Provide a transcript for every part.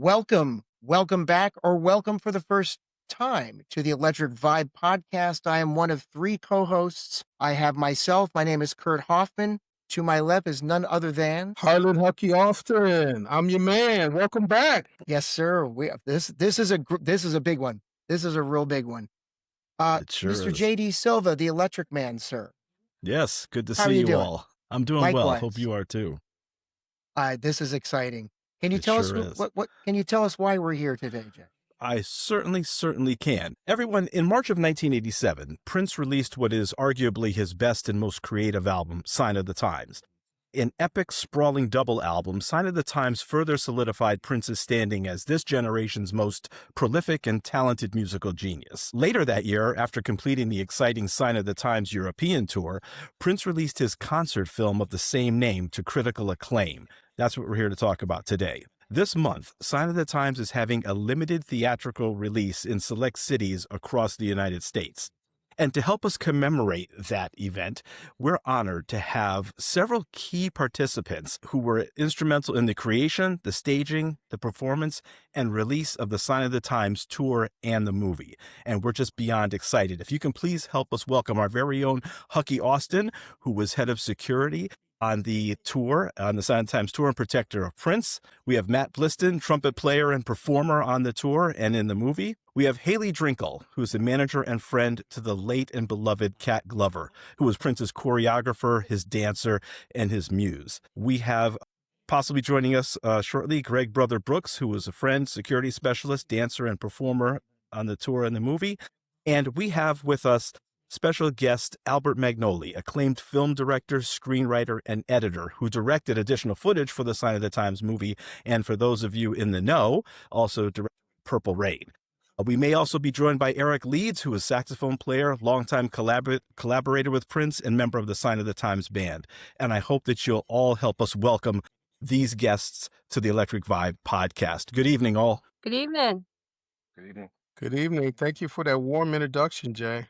welcome back, or welcome for the first time to the Electric Vibe podcast. I am one of three co-hosts. I have myself. My name is Kurt Hoffman. To my left is none other than Harlan Hucky Austin. I'm your man. Welcome back. yes, sir. This is a big one. This is a real big one. It sure Mr. is. JD Silva, the Electric Man, sir. Yes, good to How are see you you doing? all. I'm doing well. Likewise. Hope you are too. This is exciting. Can you It tell us sure is. what? Can you tell us why we're here today, Jay? I certainly can. Everyone, in March of 1987, Prince released what is arguably his best and most creative album, Sign of the Times. An epic, sprawling double album, Sign of the Times further solidified Prince's standing as this generation's most prolific and talented musical genius. Later that year, after completing the exciting Sign of the Times European tour, Prince released his concert film of the same name to critical acclaim. That's what we're here to talk about today. This month, Sign of the Times is having a limited theatrical release in select cities across the United States. And to help us commemorate that event, we're honored to have several key participants who were instrumental in the creation, the staging, the performance, and release of the Sign of the Times tour and the movie. And we're just beyond excited. If you can please help us welcome our very own Hucky Austin, who was head of security on the tour, on the Sign of the Times tour and protector of Prince. We have Matt Blistan, trumpet player and performer on the tour and in the movie. We have Hayley Drinkall, who's the manager and friend to the late and beloved Cat Glover, who was Prince's choreographer, his dancer, and his muse. We have possibly joining us shortly, Greg Brother Brooks, who was a friend, security specialist, dancer, and performer on the tour and the movie. And we have with us special guest Albert Magnoli, acclaimed film director, screenwriter, and editor, who directed additional footage for the Sign of the Times movie, and for those of you in the know, also directed Purple Rain. We may also be joined by Eric Leeds, who is saxophone player, longtime collaborator with Prince, and member of the Sign of the Times band. And I hope that you'll all help us welcome these guests to the Electric Vibe podcast. Good evening, all. Good evening. Good evening. Good evening. Thank you for that warm introduction, Jay.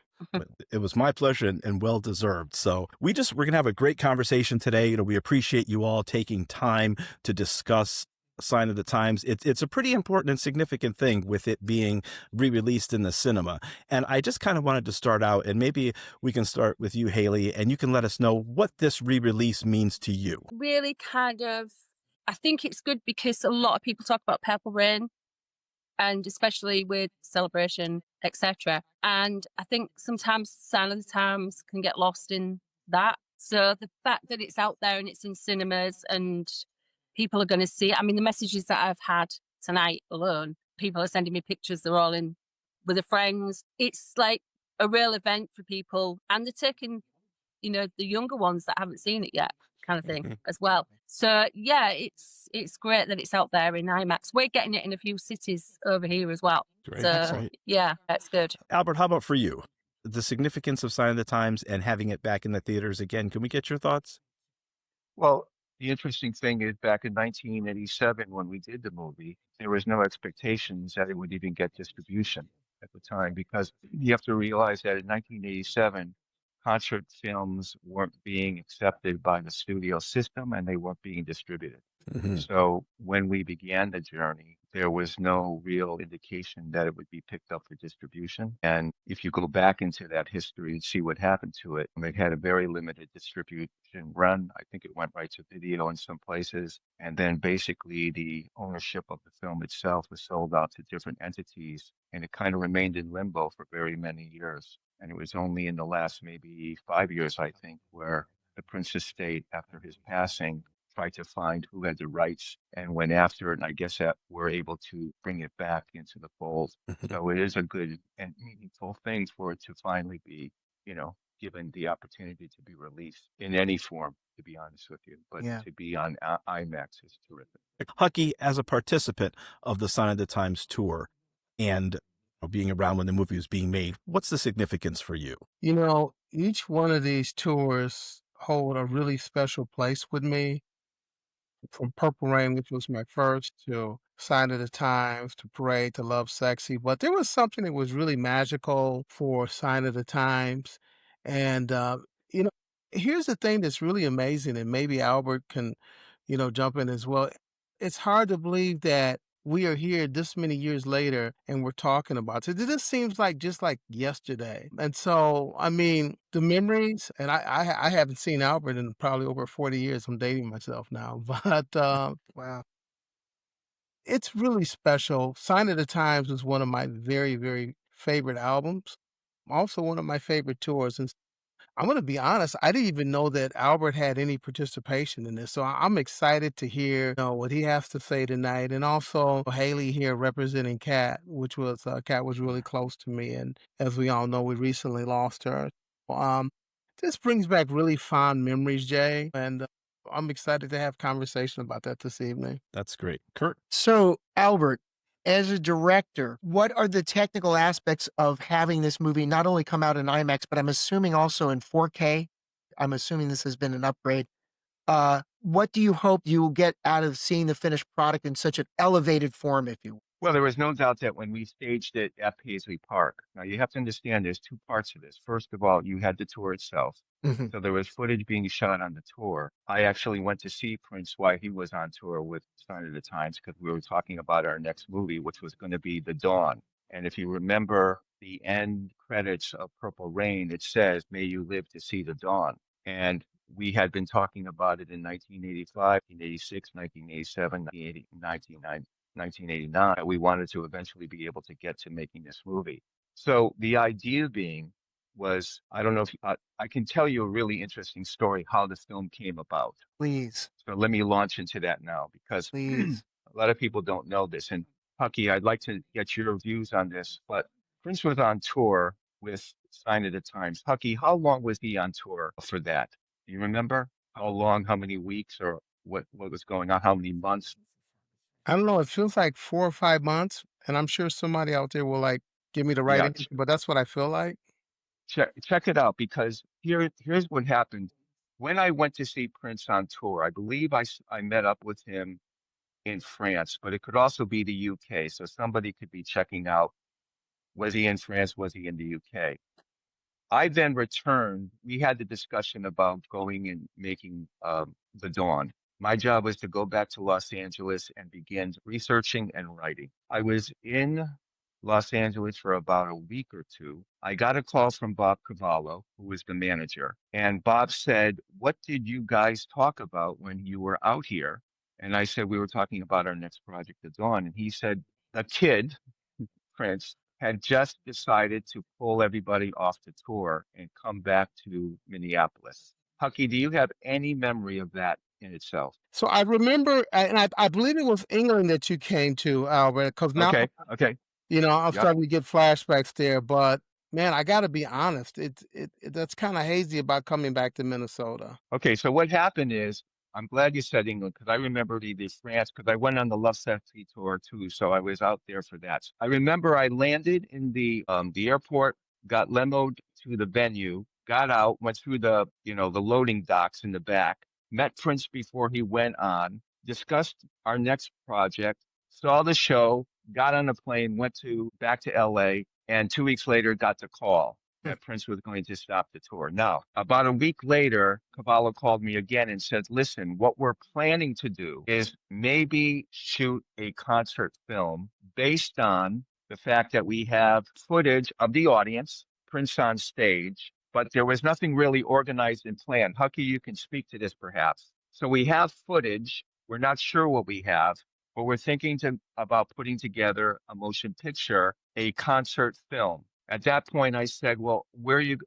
It was my pleasure and well-deserved. So we're going to have a great conversation today. We appreciate you all taking time to discuss Sign of the Times. It's a pretty important and significant thing with it being re-released in the cinema. And I just kind of wanted to start out, and maybe we can start with you, Hayley, and you can let us know what this re-release means to you. Really I think it's good because a lot of people talk about Purple Rain, and especially with Celebration, etc. And I think sometimes Sign of the Times can get lost in that. So the fact that it's out there and it's in cinemas and people are going to see it. I mean, the messages that I've had tonight alone, people are sending me pictures. They're all in with their friends. It's like a real event for people. And they're taking, the younger ones that haven't seen it yet kind of thing as well. So yeah, it's great that it's out there in IMAX. We're getting it in a few cities over here as well. Great. So Excellent. yeah, that's good. Albert, how about for you? The significance of Sign of the Times and having it back in the theaters again. Can we get your thoughts? Well, the interesting thing is back in 1987, when we did the movie, there was no expectations that it would even get distribution at the time, because you have to realize that in 1987, concert films weren't being accepted by the studio system and they weren't being distributed. Mm-hmm. So when we began the journey, there was no real indication that it would be picked up for distribution. And if you go back into that history and see what happened to it, it had a very limited distribution run. I think it went right to video in some places. And then basically the ownership of the film itself was sold out to different entities. And it kind of remained in limbo for very many years. And it was only in the last maybe 5 years, I think, where the Prince estate, after his passing, tried to find who had the rights and went after it. And I guess that we're able to bring it back into the fold. So it is a good and meaningful thing for it to finally be, given the opportunity to be released in any form, to be honest with you. But to be on IMAX is terrific. Hucky, as a participant of the Sign of the Times tour and being around when the movie was being made, what's the significance for you? Each one of these tours hold a really special place with me. From Purple Rain, which was my first, to Sign of the Times, to Parade, to Love Sexy. But there was something that was really magical for Sign of the Times. And, here's the thing that's really amazing, and maybe Albert can, jump in as well. It's hard to believe that we are here this many years later and we're talking about it. This seems like just like yesterday. And so, I mean, the memories, and I haven't seen Albert in probably over 40 years. I'm dating myself now, but Wow. it's really special. Sign of the Times was one of my very, very favorite albums. Also one of my favorite tours. And I'm gonna be honest, I didn't even know that Albert had any participation in this, so I'm excited to hear, what he has to say tonight, and also Haley here representing Kat, which was Kat was really close to me, and as we all know, we recently lost her. Um, this brings back really fond memories, Jay, and I'm excited to have conversation about that this evening. That's great. Kurt? So, Albert, as a director, what are the technical aspects of having this movie not only come out in IMAX, but I'm assuming also in 4K? I'm assuming this has been an upgrade. What do you hope you will get out of seeing the finished product in such an elevated form, if you will? Well, there was no doubt that when we staged it at Paisley Park, now you have to understand there's two parts of this. First of all, you had the tour itself. Mhm. So there was footage being shot on the tour. I actually went to see Prince while he was on tour with Sign of the Times because we were talking about our next movie, which was going to be The Dawn. And if you remember the end credits of Purple Rain, it says, "May you live to see the dawn." And we had been talking about it in 1985, 1986, 1987, 1989. We wanted to eventually be able to get to making this movie. So the idea being was, I don't know if I can tell you a really interesting story how the film came about. Please, So let me launch into that now because please. a lot of people don't know this. And Hucky, I'd like to get your views on this, but Prince was on tour with Sign of the Times. Hucky, how long was he on tour for that? Do you remember how long, how many weeks, or what was going on, how many months? I don't know, it feels like 4 or 5 months, and I'm sure somebody out there will, like, give me the right Yeah, answer, but that's what I feel like. check it out because here's what happened. When I went to see Prince on tour, I believe I met up with him in France, but it could also be the UK. So somebody could be checking out, was he in France? Was he in the UK? I then returned. We had the discussion about going and making The Dawn. My job was to go back to Los Angeles and begin researching and writing. I was in Los Angeles for about a week or two. I got a call from Bob Cavallo, who was the manager. And Bob said, "What did you guys talk about when you were out here?" And I said, "We were talking about our next project, The Dawn." And he said, "The kid, Prince, had just decided to pull everybody off the tour and come back to Minneapolis." Hucky, do you have any memory of that in itself? So I remember, and I believe it was England that you came to, Albert, because now, Okay, okay, I'm yep. starting to get flashbacks there, but, man, I gotta be honest, that's kinda hazy about coming back to Minnesota. Okay, so what happened is, I'm glad you said England because I remember the France because I went on the Love Sexy tour too, so I was out there for that. I remember I landed in the airport, got limoed to the venue, got out, went through the loading docks in the back, met Prince before he went on, discussed our next project, saw the show, got on a plane, went to back to LA, and 2 weeks later got the call that Prince was going to stop the tour. Now, about a week later, Cavallo called me again and said, "Listen, what we're planning to do is maybe shoot a concert film based on the fact that we have footage of the audience, Prince on stage, but there was nothing really organized and planned." Hucky, you can speak to this perhaps. So we have footage. We're not sure what we have, but we're thinking about putting together a motion picture, a concert film. At that point, I said, "Well,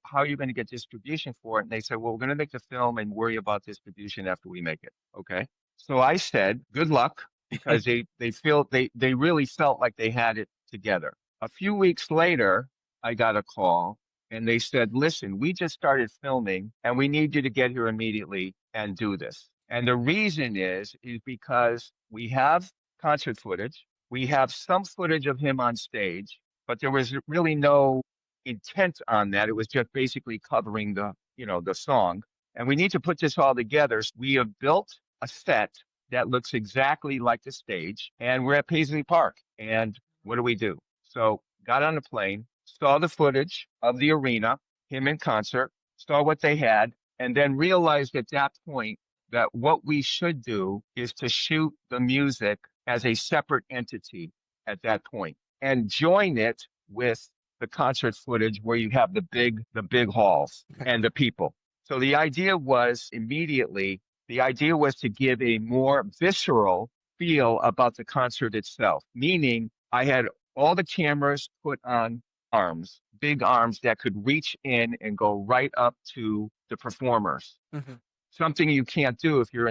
how are you going to get distribution for it?" And they said, "Well, we're going to make the film and worry about distribution after we make it." Okay. So I said, "Good luck," because they really felt like they had it together. A few weeks later, I got a call and they said, "Listen, we just started filming and we need you to get here immediately and do this." And the reason is because we have concert footage. We have some footage of him on stage, but there was really no intent on that. It was just basically covering the song. And we need to put this all together. So we have built a set that looks exactly like the stage, and we're at Paisley Park. And what do we do? So got on a plane, saw the footage of the arena, him in concert, saw what they had, and then realized at that point that what we should do is to shoot the music as a separate entity at that point and join it with the concert footage where you have the big halls and the people. So the idea was to give a more visceral feel about the concert itself, meaning I had all the cameras put on arms, big arms that could reach in and go right up to the performers. Mm-hmm. Something you can't do if you're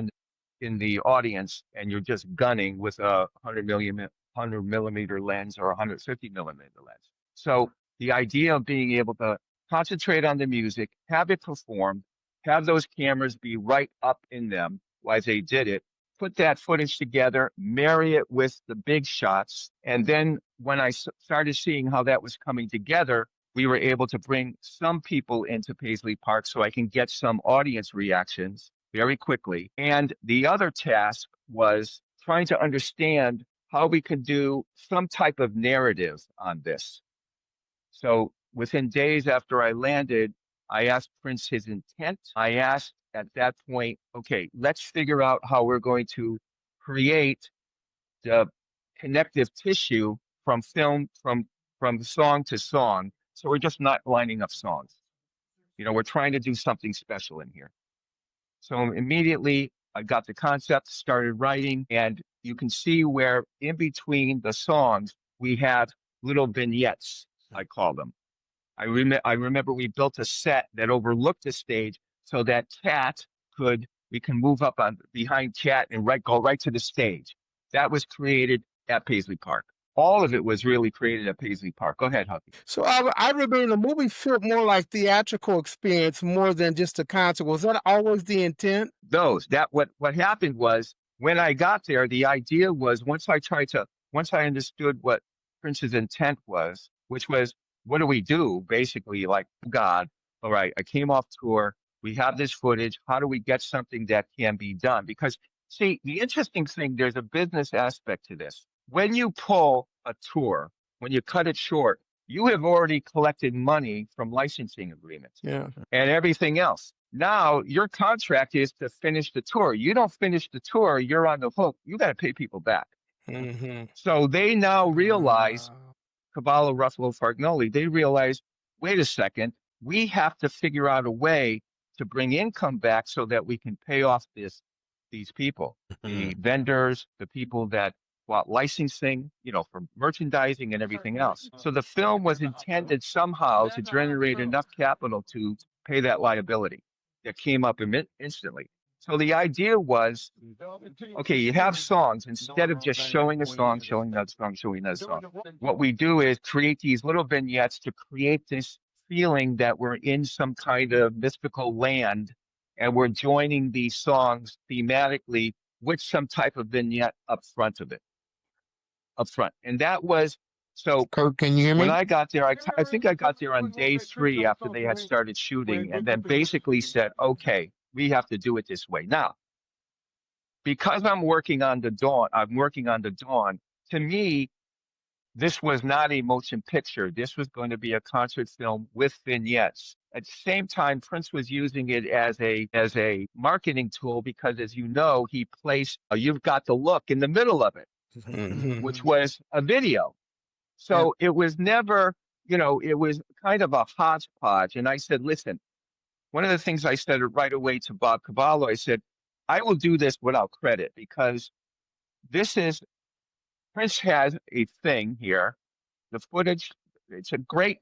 in the audience and you're just gunning with a 100 millimeter lens or 150 millimeter lens. So the idea of being able to concentrate on the music, have it performed, have those cameras be right up in them while they did it, put that footage together, marry it with the big shots. And then when I started seeing how that was coming together, we were able to bring some people into Paisley Park so I can get some audience reactions very quickly. And the other task was trying to understand how we could do some type of narrative on this. So within days after I landed, I asked Prince his intent. I asked at that point, okay, let's figure out how we're going to create the connective tissue from film, from song to song. So we're just not lining up songs. We're trying to do something special in here. So immediately I got the concept, started writing, and you can see where in between the songs, we have little vignettes, I call them. I remember we built a set that overlooked the stage so that we can move up on behind Cat and go right to the stage. That was created at Paisley Park. All of it was really created at Paisley Park. Go ahead, Hucky. So I remember the movie felt more like theatrical experience more than just a concert. Was that always the intent? What happened was when I got there, the idea was once I understood what Prince's intent was, which was, what do we do? Basically, like, God, all right, I came off tour. We have this footage. How do we get something that can be done? Because, see, the interesting thing, there's a business aspect to this. When you pull a tour, when you cut it short, you have already collected money from licensing agreements and everything else. Now, your contract is to finish the tour. You don't finish the tour, you're on the hook. You got to pay people back. Mm-hmm. So they now realize, Cavallo, Ruffalo, Fargnoli, they realize, wait a second, we have to figure out a way to bring income back so that we can pay off these people, the vendors, the people that bought licensing, for merchandising and everything else. So the film was intended somehow to generate enough capital to pay that liability that came up instantly. So the idea was, okay, you have songs. Instead of just showing a song, showing another song, showing another song, what we do is create these little vignettes to create this feeling that we're in some kind of mystical land and we're joining these songs thematically with some type of vignette up front of it. And that was, so Kurt, can you hear me? when I got there, I think I got there on day 3 after they had started shooting and then basically said, okay, we have to do it this way. Now, because I'm working on the Dawn, to me, this was not a motion picture. This was going to be a concert film with vignettes. At the same time, Prince was using it as a marketing tool because, as you know, he placed You've Got the Look in the middle of it, which was a video. So it was never, it was kind of a hodgepodge. And I said, listen, one of the things I said right away to Bob Cavallo, I said, I will do this without credit because Prince has a thing here. The footage, it's a great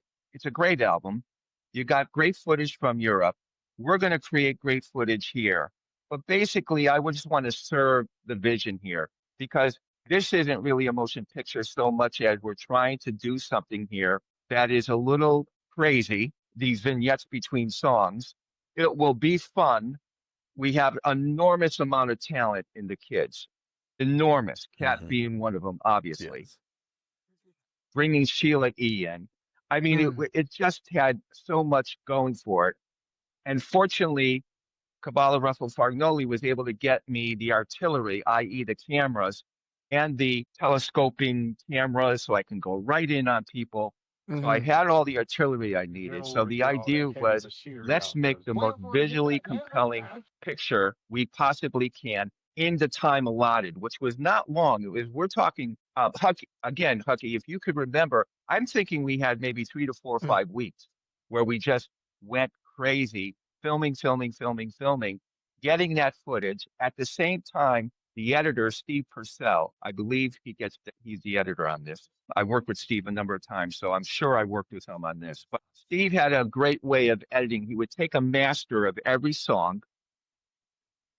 album. You got great footage from Europe. We're going to create great footage here. But basically, I would just want to serve the vision here because this isn't really a motion picture so much as we're trying to do something here that is a little crazy, these vignettes between songs. It will be fun. We have enormous amount of talent in the kids. Enormous. Cat being one of them, obviously. Yes. Bringing Sheila E. in. I mean, it just had so much going for it. And fortunately, Cavallo Ruffalo Fargnoli was able to get me the artillery, i.e. the cameras, and the telescoping cameras so I can go right in on people. So I had all the artillery I needed. So the idea was, let's make the most visually compelling picture we possibly can in the time allotted, which was not long. We're talking, Hucky, if you could remember, I'm thinking we had maybe 3 to 4 or 5 weeks where we just went crazy, filming, getting that footage. At the same time, the editor, Steve Purcell, I believe he's the editor on this. I worked with Steve a number of times, so I'm sure I worked with him on this. But Steve had a great way of editing. He would take a master of every song,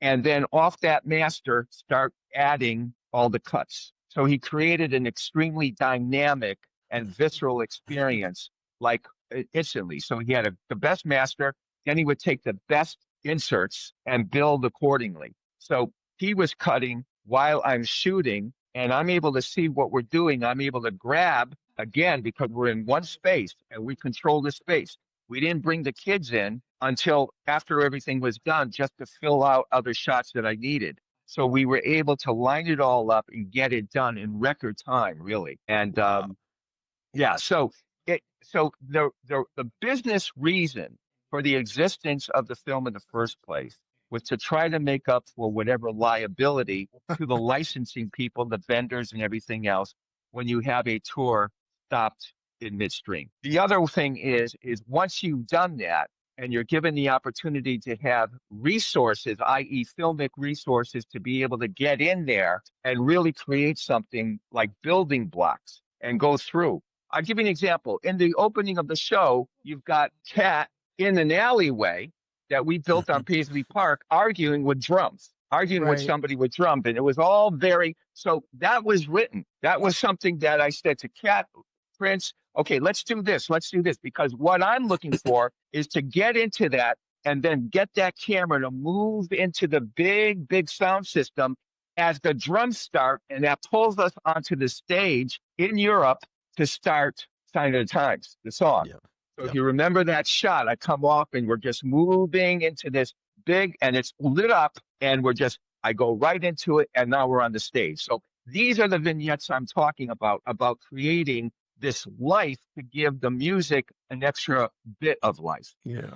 and then off that master, start adding all the cuts. So he created an extremely dynamic and visceral experience, like instantly. So he had the best master, then he would take the best inserts and build accordingly. So he was cutting while I'm shooting, and I'm able to see what we're doing. I'm able to grab, again, because we're in one space and we control the space. We didn't bring the kids in until after everything was done, just to fill out other shots that I needed. So we were able to line it all up and get it done in record time, really. And yeah, so the business reason for the existence of the film in the first place was to try to make up for whatever liability to the licensing people, the vendors, and everything else when you have a tour stopped in midstream. The other thing is once you've done that and you're given the opportunity to have resources, i.e. filmic resources, to be able to get in there and really create something like building blocks and go through. I'll give you an example. In the opening of the show, you've got Kat in an alleyway that we built on Paisley Park arguing with drums, with somebody with drums. And it was all so that was written. That was something that I said to Kat, Prince, okay, let's do this, because what I'm looking for is to get into that and then get that camera to move into the big sound system as the drums start, and that pulls us onto the stage in Europe to start Sign of the Times, the song. Yep. So if you remember that shot, I come off and we're just moving into this big, and it's lit up, and I go right into it, and now we're on the stage. So these are the vignettes I'm talking about creating this life to give the music an extra bit of life. Yeah.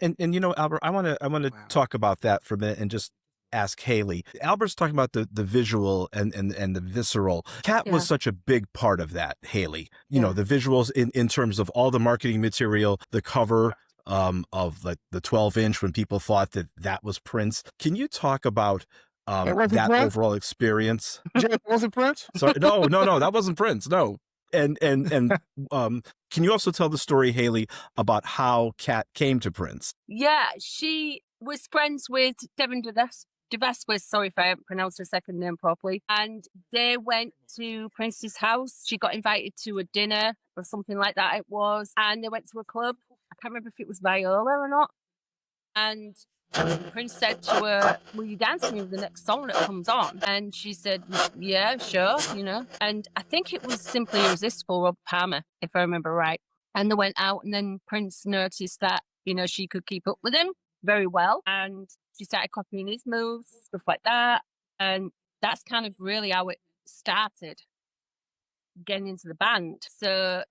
And Albert, I want to talk about that for a minute and just ask Hayley. Albert's talking about the visual and the visceral. Kat was such a big part of that, Hayley. You know, the visuals in terms of all the marketing material, the cover of like the 12-inch when people thought that was Prince. Can you talk about that overall experience? Was it Prince? Sorry, no, that wasn't Prince. No. And can you also tell the story, Hayley, about how Kat came to Prince? Yeah, she was friends with Devin DeVasquez, sorry if I haven't pronounced her second name properly. And they went to Prince's house. She got invited to a dinner or something like that it was. And they went to a club. I can't remember if it was Viola or not. And Prince said to her, will you dance with me with the next song that comes on? And she said, yeah, sure, And I think it was Simply Irresistible, Rob Palmer, if I remember right. And they went out, and then Prince noticed that, she could keep up with him very well. And she started copying his moves, stuff like that. And that's kind of really how it started, getting into the band. So,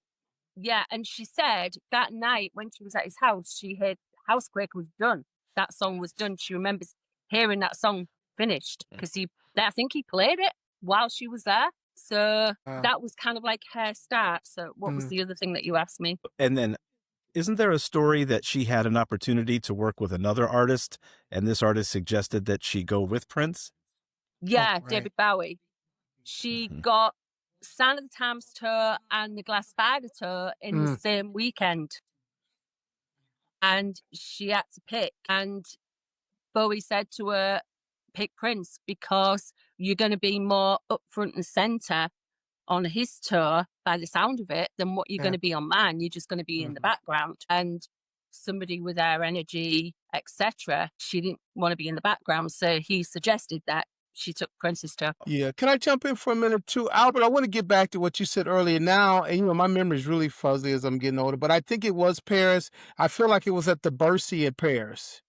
yeah. And she said that night when she was at his house, she heard Housequake was done. That song was done. She remembers hearing that song finished because I think he played it while she was there. So that was kind of like her start. So what was the other thing that you asked me? And then isn't there a story that she had an opportunity to work with another artist, and this artist suggested that she go with Prince? Yeah, David Bowie. She got Sign of the Times tour and the Glass Spider tour in the same weekend. And she had to pick. And Bowie said to her, pick Prince because you're going to be more up front and center on his tour by the sound of it than what you're going to be on mine. You're just going to be in the background. And somebody with her energy, etc., she didn't want to be in the background. So he suggested that she took Prince's tour. Yeah. Can I jump in for a minute too? Albert, I want to get back to what you said earlier now. And, my memory is really fuzzy as I'm getting older, but I think it was Paris. I feel like it was at the Bercy in Paris.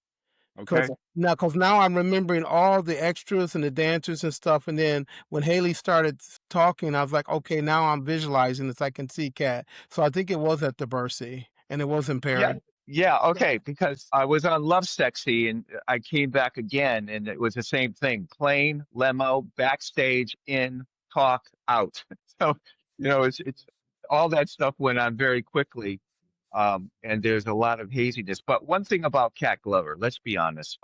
Okay. Because now I'm remembering all the extras and the dancers and stuff. And then when Hayley started talking, I was like, okay, now I'm visualizing this. I can see Kat. So I think it was at the Bercy, and it was in Paris. Yeah, okay, because I was on Love Sexy and I came back again and it was the same thing. Plane, limo, backstage, in, talk, out. So, it's all that stuff went on very quickly. And there's a lot of haziness. But one thing about Cat Glover, let's be honest,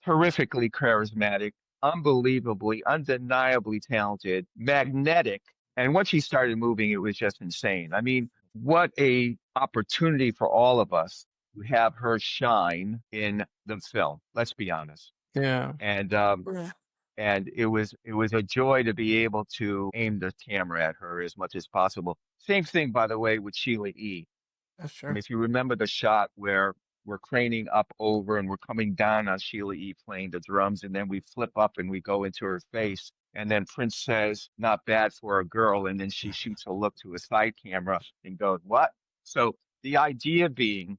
terrifically charismatic, unbelievably, undeniably talented, magnetic. And once she started moving, it was just insane. I mean, what a opportunity for all of us to have her shine in the film. Let's be honest. Yeah. And Yeah. and it was a joy to be able to aim the camera at her as much as possible. Same thing, by the way, with Sheila E. That's I mean, sure. if you remember the shot where we're craning up over and we're coming down on Sheila E. playing the drums, and then we flip up and we go into her face. And then Prince says, "Not bad for a girl." And then she shoots a look to a side camera and goes, "What?" So the idea being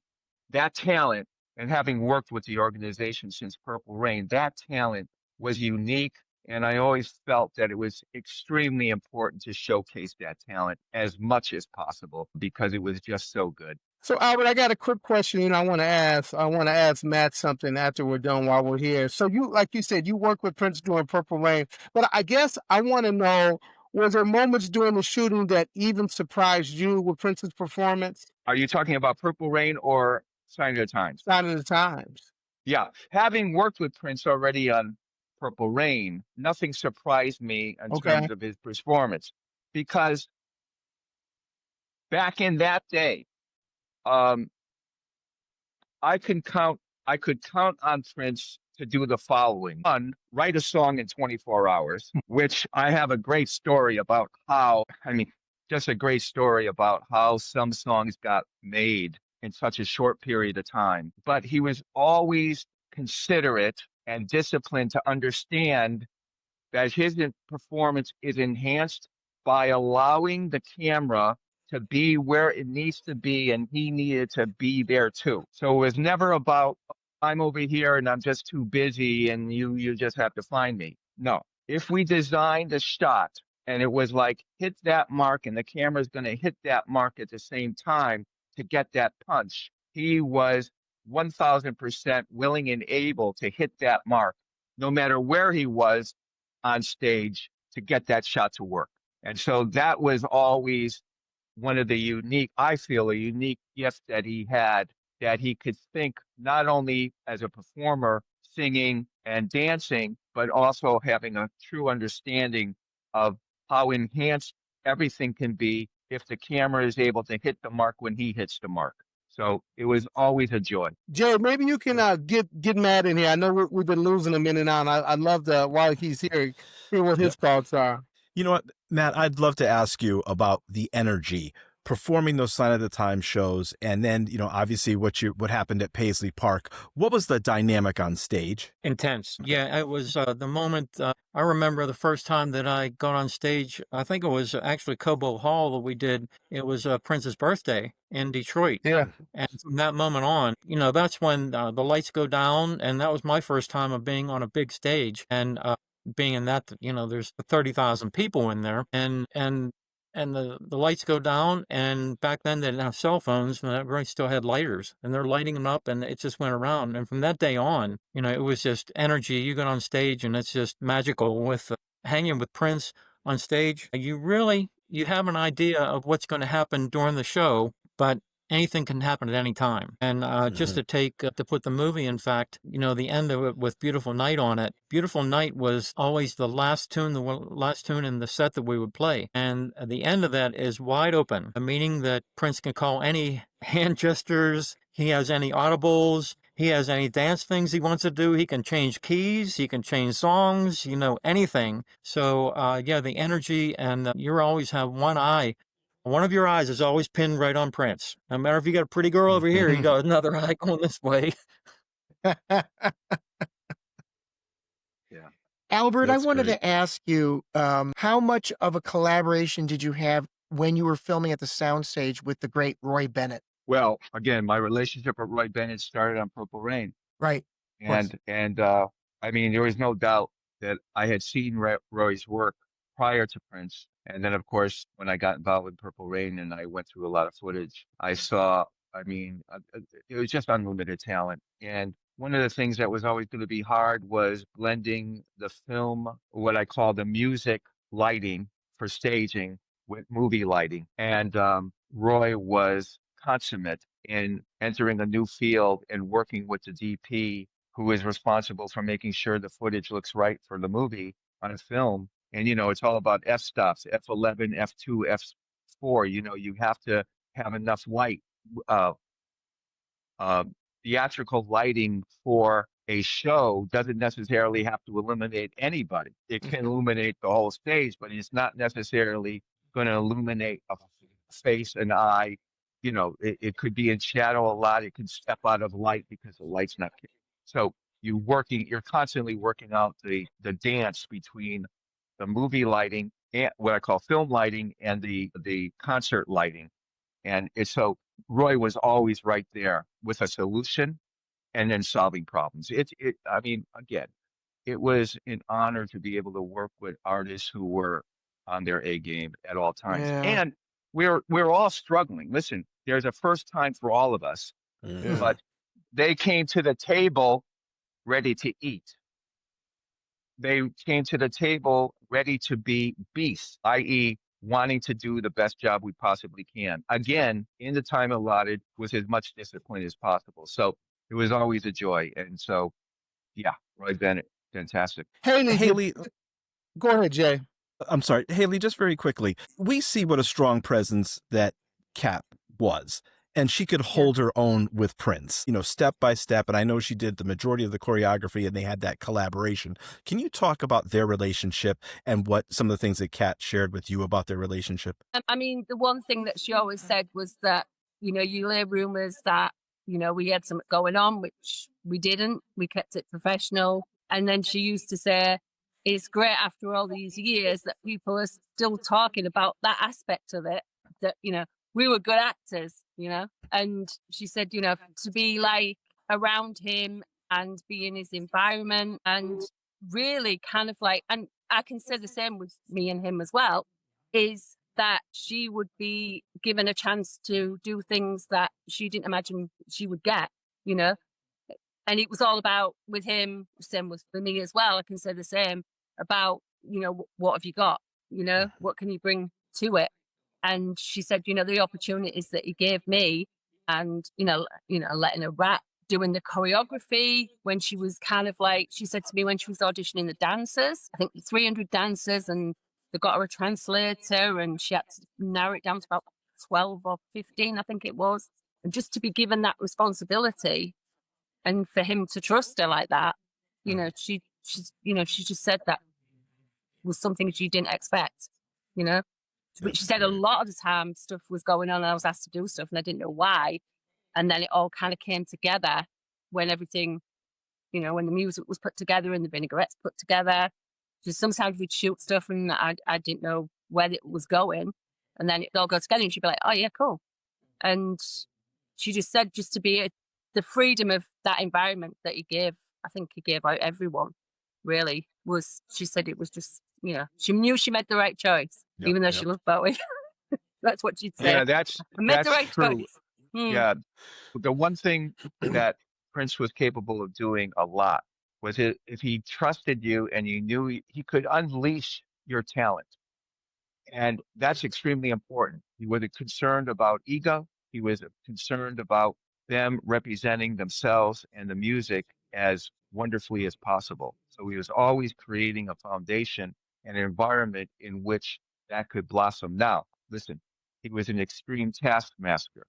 that talent, and having worked with the organization since Purple Rain, that talent was unique. And I always felt that it was extremely important to showcase that talent as much as possible because it was just so good. So Albert, I got a quick question, I want to ask. I want to ask Matt something after we're done while we're here. So you, like you said, you worked with Prince during Purple Rain, but I guess I want to know, was there moments during the shooting that even surprised you with Prince's performance? Are you talking about Purple Rain or Sign of the Times? Sign of the Times. Yeah. Having worked with Prince already on Purple Rain, nothing surprised me in Okay. terms of his performance because back in that day, um, I could count on Prince to do the following. One, write a song in 24 hours, which I have a great story about just a great story about how some songs got made in such a short period of time. But he was always considerate and disciplined to understand that his performance is enhanced by allowing the camera to be where it needs to be, and he needed to be there too. So it was never about, I'm over here and I'm just too busy and you just have to find me. No. If we designed a shot and it was like hit that mark and the camera's going to hit that mark at the same time to get that punch, he was 1000% willing and able to hit that mark no matter where he was on stage to get that shot to work. And so that was always one of the I feel a unique gift that he had, that he could think not only as a performer, singing and dancing, but also having a true understanding of how enhanced everything can be if the camera is able to hit the mark when he hits the mark. So it was always a joy. Jay, maybe you can get Matt in here. I know we've been losing him in and out. I'd love to, while he's here, hear what his thoughts are. You know what, Matt, I'd love to ask you about the energy performing those Sign of the Times shows, and then, obviously what happened at Paisley Park. What was the dynamic on stage? Intense. Yeah, it was the moment. I remember the first time that I got on stage. I think it was actually Cobo Hall that we did. It was Prince's birthday in Detroit. Yeah. And from that moment on, that's when the lights go down, and that was my first time of being on a big stage and being in that. There's 30,000 people in there, and the lights go down, and back then they didn't have cell phones, and everybody still had lighters, and they're lighting them up, and it just went around. And from that day on, it was just energy. You get on stage, and it's just magical. With hanging with Prince on stage, you have an idea of what's going to happen during the show, but anything can happen at any time. And just to put the movie, in fact, the end of it with Beautiful Night on it. Beautiful Night was always the last tune in the set that we would play. And the end of that is wide open, meaning that Prince can call any hand gestures. He has any audibles. He has any dance things he wants to do. He can change keys. He can change songs, anything. So, the energy, and you always have one eye. One of your eyes is always pinned right on Prince. No matter if you got a pretty girl over here, you got another eye going this way. Yeah. Albert, That's I wanted great. to ask you, how much of a collaboration did you have when you were filming at the soundstage with the great Roy Bennett? Well, again, my relationship with Roy Bennett started on Purple Rain. Right. And there was no doubt that I had seen Roy's work prior to Prince. And then, of course, when I got involved with Purple Rain and I went through a lot of footage, I saw I mean, it was just unlimited talent. And one of the things that was always going to be hard was blending the film, what I call the music lighting for staging with movie lighting. And Roy was consummate in entering a new field and working with the DP who is responsible for making sure the footage looks right for the movie on a film. And, it's all about f-stops, F11, F2, F4. You have to have enough light, uh, uh, theatrical lighting for a show doesn't necessarily have to illuminate anybody. It can illuminate the whole stage, but it's not necessarily going to illuminate a face, an eye. It could be in shadow a lot. It could step out of light because the light's not. So you're constantly working out the dance between the movie lighting and what I call film lighting and the concert lighting. And so Roy was always right there with a solution and then solving problems. I mean, again, it was an honor to be able to work with artists who were on their A game at all times. Yeah. And we're all struggling. Listen, there's a first time for all of us, Yeah. but they came to the table ready to eat. They came to the table ready to be beasts, i.e., wanting to do the best job we possibly can. Again, in the time allotted with as much discipline as possible. So it was always a joy. And so, yeah, Roy Bennett, fantastic. Hayley, Go ahead, Jay. I'm sorry, Hayley, just very quickly. We see what a strong presence that Kat was. And she could hold her own with Prince, step by step. And I know she did the majority of the choreography and they had that collaboration. Can you talk about their relationship and what some of the things that Kat shared with you about their relationship? I mean, the one thing that she always said was that, you hear rumors that, we had something going on, which we didn't. We kept it professional. And then she used to say, it's great after all these years that people are still talking about that aspect of it, that, we were good actors, and she said, to be like around him and be in his environment and really kind of like, and I can say the same with me and him as well, is that she would be given a chance to do things that she didn't imagine she would get, and it was all about with him, same was for me as well. I can say the same about, what have you got? What can you bring to it? And she said, the opportunities that he gave me and, letting her rap, doing the choreography when she was kind of like, she said to me when she was auditioning the dancers, I think 300 dancers, and they got her a translator and she had to narrow it down to about 12 or 15, I think it was. And just to be given that responsibility and for him to trust her like that, she just said that was something she didn't expect, But she said a lot of the time stuff was going on and I was asked to do stuff and I didn't know why. And then it all kind of came together when everything, when the music was put together and the vinaigrettes put together. Just sometimes we'd shoot stuff and I didn't know where it was going. And then it all got together and she'd be like, oh yeah, cool. And she just said just to be the freedom of that environment that he gave, I think he gave out everyone really was, she said it was just, she knew she made the right choice, even though she loved Bowie. That's what she'd say. Yeah, that's the right true. choice. Mm. Yeah. The one thing that Prince was capable of doing a lot was if he trusted you and you knew he could unleash your talent. And that's extremely important. He wasn't concerned about ego. He was concerned about them representing themselves and the music as wonderfully as possible. So he was always creating a foundation and an environment in which that could blossom. Now, listen, he was an extreme taskmaster.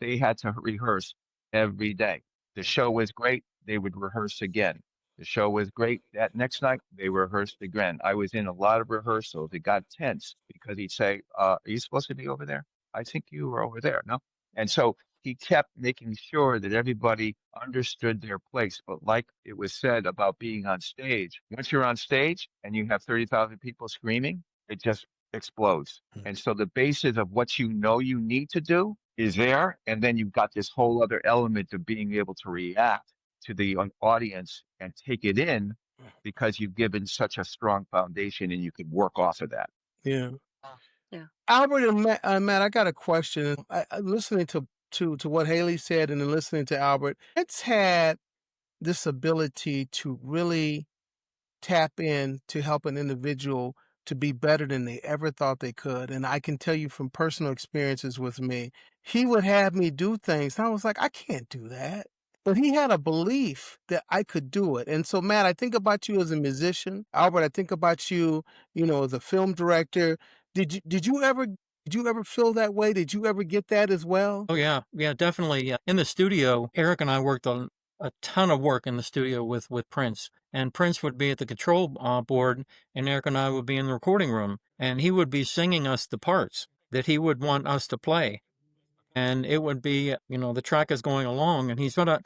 They had to rehearse every day. The show was great. They would rehearse again. The show was great. That next night, they rehearsed again. I was in a lot of rehearsals. It got tense because he'd say, are you supposed to be over there? I think you were over there. No. And so he kept making sure that everybody understood their place. But like it was said about being on stage, once you're on stage and you have 30,000 people screaming, it just explodes. And so the basis of what you need to do is there. And then you've got this whole other element of being able to react to the audience and take it in because you've given such a strong foundation and you can work off of that. Yeah. Yeah. Albert and Matt, I got a question. Listening to to what Haley said and then listening to Albert, it's had this ability to really tap in to help an individual to be better than they ever thought they could. And I can tell you from personal experiences with me, he would have me do things. And I was like, I can't do that. But he had a belief that I could do it. And so, Matt, I think about you as a musician. Albert, I think about you, as a film director. Did you ever feel that way? Did you ever get that as well? Oh yeah, definitely. In the studio, Eric and I worked on a ton of work in the studio with Prince, and Prince would be at the control board, and Eric and I would be in the recording room, and he would be singing us the parts that he would want us to play, and it would be, the track is going along, and he's gonna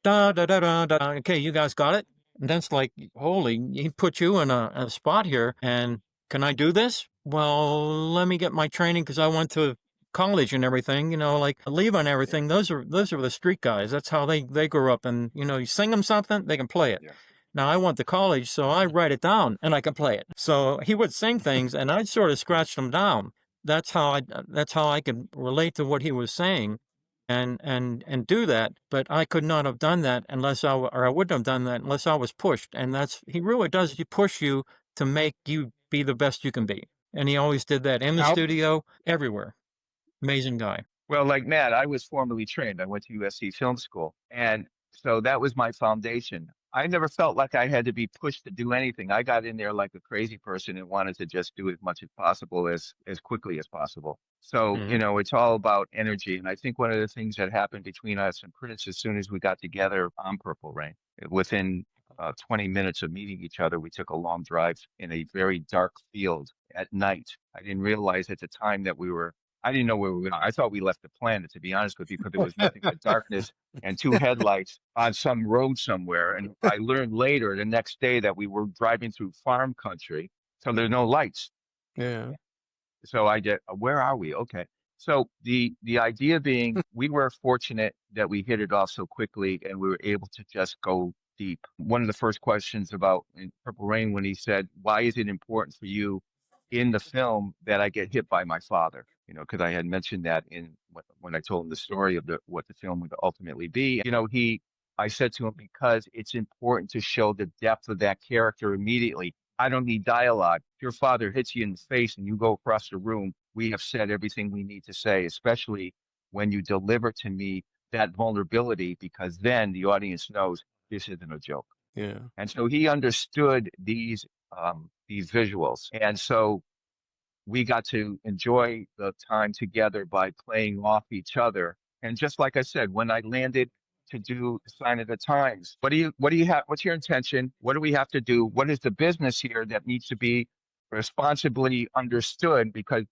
da da da da da. Okay, you guys got it? And that's like, holy, he put you in a spot here, and can I do this? Well, let me get my training because I went to college and everything, like Levi and everything. Those are the street guys. That's how they grew up. And you sing them something, they can play it. Yeah. Now I went to college, so I write it down and I can play it. So he would sing things, and I'd sort of scratch them down. That's how I could relate to what he was saying, and do that. But I could not have done that or I wouldn't have done that unless I was pushed. And he really does. He push you to make you be the best you can be. And he always did that in the studio, everywhere. Amazing guy. Well, like Matt, I was formally trained. I went to USC Film School. And so that was my foundation. I never felt like I had to be pushed to do anything. I got in there like a crazy person and wanted to just do as much as possible as quickly as possible. So, it's all about energy. And I think one of the things that happened between us and Prince, as soon as we got together on Purple Rain, within 20 minutes of meeting each other, we took a long drive in a very dark field at night. I didn't realize at the time that I didn't know where we were going. I thought we left the planet, to be honest with you, because there was nothing but darkness and two headlights on some road somewhere. And I learned later the next day that we were driving through farm country, so there's no lights. Yeah. So I did, where are we? Okay. So the idea being, we were fortunate that we hit it off so quickly and we were able to just go deep. One of the first questions in Purple Rain, when he said, why is it important for you in the film that I get hit by my father? Because I had mentioned that when I told him the story of what the film would ultimately be. I said to him, because it's important to show the depth of that character immediately. I don't need dialogue. If your father hits you in the face and you go across the room, we have said everything we need to say, especially when you deliver to me that vulnerability, because then the audience knows this isn't a joke. Yeah. And so he understood these visuals. And so we got to enjoy the time together by playing off each other. And just like I said, when I landed to do Sign of the Times, what do you have? What's your intention? What do we have to do? What is the business here that needs to be responsibly understood? Because,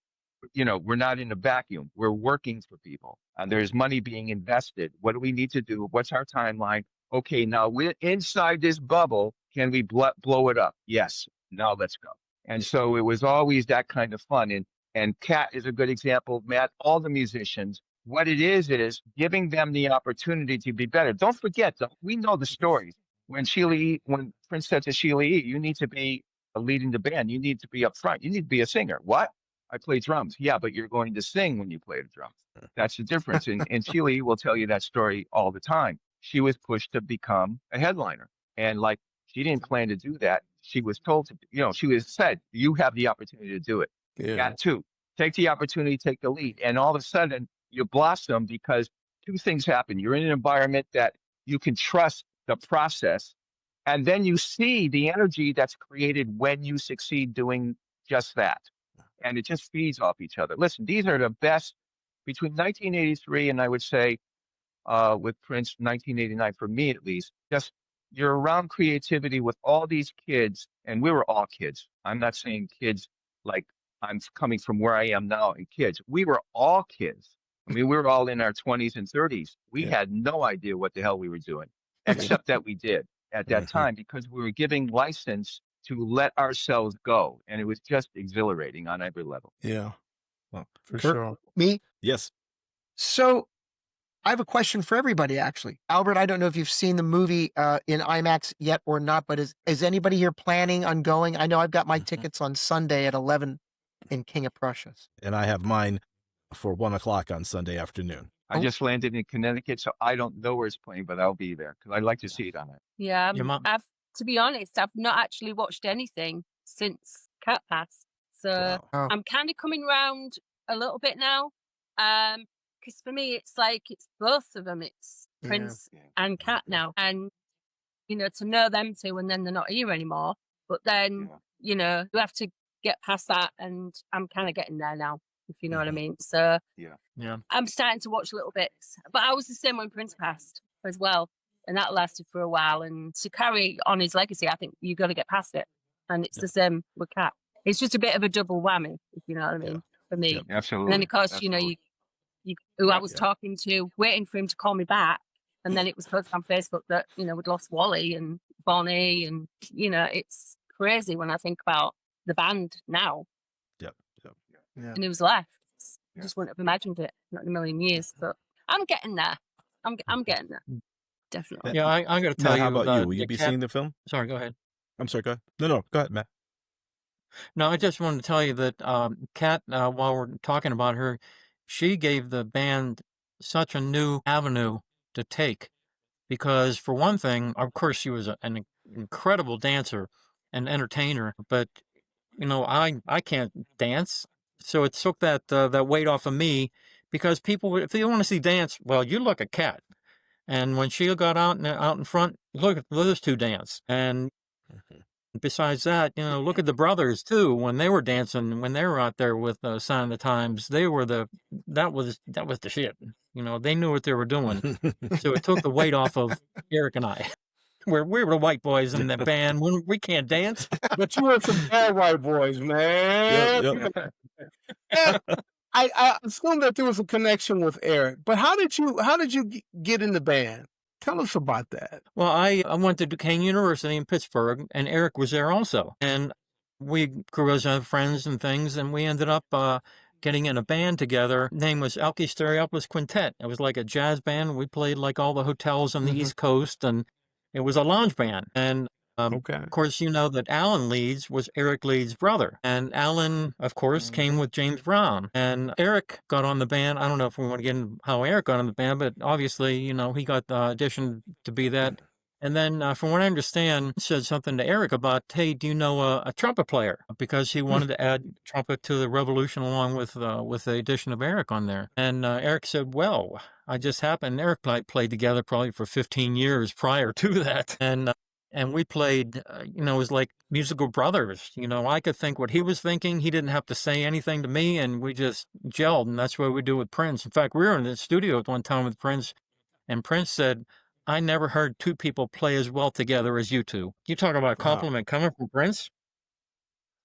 we're not in a vacuum. We're working for people and there's money being invested. What do we need to do? What's our timeline? Okay, now we're inside this bubble. Can we blow it up? Yes. Now let's go. And so it was always that kind of fun. And Kat is a good example, Matt, all the musicians. What it is giving them the opportunity to be better. Don't forget, we know the stories. When Prince said to Sheila E., you need to be leading the band. You need to be up front. You need to be a singer. What? I play drums. Yeah, but you're going to sing when you play the drums. That's the difference. And Sheila E. will tell you that story all the time. She was pushed to become a headliner. And she didn't plan to do that. She was told to, she was said, you have the opportunity to do it. Yeah. Got to take the opportunity, take the lead. And all of a sudden you blossom because two things happen. You're in an environment that you can trust the process. And then you see the energy that's created when you succeed doing just that. And it just feeds off each other. Listen, these are the best between 1983 and I would say with Prince 1989, for me at least, just you're around creativity with all these kids, and we were all kids. I'm not saying kids like I'm coming from where I am now and kids. We were all kids. I mean, we were all in our 20s and 30s. We had no idea what the hell we were doing, except that we did at that time because we were giving license to let ourselves go. And it was just exhilarating on every level. Yeah. Well, For Kurt? sure. Me? Yes. So I have a question for everybody, actually. Albert, I don't know if you've seen the movie in IMAX yet or not, but is anybody here planning on going? I know I've got my tickets on Sunday at 11 in King of Prussia's. And I have mine for 1 o'clock on Sunday afternoon. I just landed in Connecticut, so I don't know where it's playing, but I'll be there because I'd like to see it on it. Yeah, Your mom. to be honest, I've not actually watched anything since Cat passed. So Wow. Oh, I'm kind of coming around a little bit now. Because for me, it's like it's both of them. It's yeah. Prince and Cat now, and to know them two, and then they're not here anymore. But then Yeah. you have to get past that, and I'm kind of getting there now, if you know what I Mhm. mean. So Yeah. I'm starting to watch little bits, but I was the same when Prince passed as well, and that lasted for a while. And to carry on his legacy, I think you got to get past it, and it's Yeah. the same with Cat. It's just a bit of a double whammy, if you know what I mean, for me. Yep. And then Absolutely. of course, Absolutely. who I Yeah. was Yeah. talking to, waiting for him to call me back, and then it was posted on Facebook that we'd lost Wally and Bonnie, and it's crazy when I think about the band now Yep. Yep. Yeah. and who's left. I Yeah. just wouldn't have imagined it, not in a million years. But I'm getting there. I'm getting there, definitely. Yeah, I got to Matt, tell how you about you? that Will you the be Cat. seeing the film? Sorry, go ahead. I'm sorry, go ahead. No, go ahead, Matt. No, I just wanted to tell you that Kat, while we're talking about her, she gave the band such a new avenue to take because, for one thing, of course, she was an incredible dancer and entertainer, but I can't dance, so it took that weight off of me because people, if they want to see dance, well, you look at Kat, and when she got out in front, look at those two dance, and Mhm. besides that, look at the brothers too. When they were dancing, when they were out there with Sign of the Times, they were that was the shit. They knew what they were doing. So it took the weight off of Eric and I. We were the white boys in the band. We can't dance. But you were some bad white boys, Yep. man. And I assume that there was a connection with Eric. But how did you get in the band? Tell us about that. Well, I went to Duquesne University in Pittsburgh, and Eric was there also. And we grew as friends and things, and we ended up getting in a band together. Name was Elke Stereopolis Quintet. It was like a jazz band. We played like all the hotels on the Mhm. East Coast, and it was a lounge band. And Okay. of course, you know that Alan Leeds was Eric Leeds' brother. And Alan, of course, came with James Brown. And Eric got on the band. I don't know if we want to get into how Eric got on the band, but obviously, he got the audition to be that. And then, from what I understand, said something to Eric about, hey, do you know a trumpet player? Because he wanted to add trumpet to the Revolution along with the addition of Eric on there. And Eric said, well, I just happened. Eric played together probably for 15 years prior to that. And we played, it was like musical brothers. I could think what he was thinking. He didn't have to say anything to me, and we just gelled, and that's what we do with Prince. In fact, we were in the studio at one time with Prince, and Prince said, I never heard two people play as well together as you two. You talk about a Wow. compliment coming from Prince?